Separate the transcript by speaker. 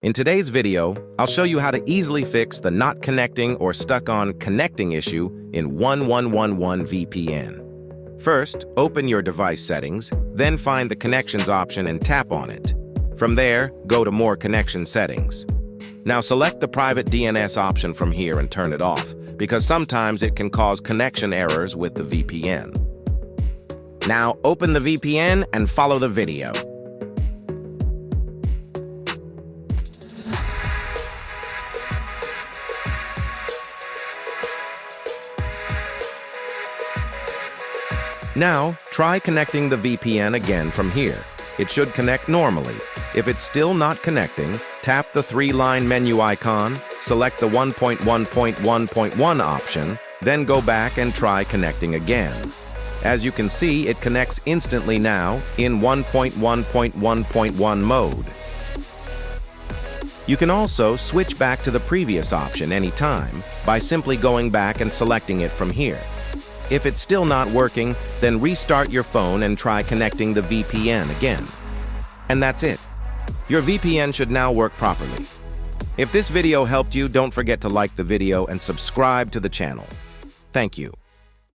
Speaker 1: In today's video, I'll show you how to easily fix the not connecting or stuck on connecting issue in 1.1.1.1 VPN. First, open your device settings, then find the connections option and tap on it. From there, go to more connection settings. Now select the private DNS option from here and turn it off, because sometimes it can cause connection errors with the VPN. Now open the VPN and follow the video. Now, try connecting the VPN again from here. It should connect normally. If it's still not connecting, tap the three-line menu icon, select the 1.1.1.1 option, then go back and try connecting again. As you can see, it connects instantly now in 1.1.1.1 mode. You can also switch back to the previous option anytime by simply going back and selecting it from here. If it's still not working, then restart your phone and try connecting the VPN again. And that's it. Your VPN should now work properly. If this video helped you, don't forget to like the video and subscribe to the channel. Thank you.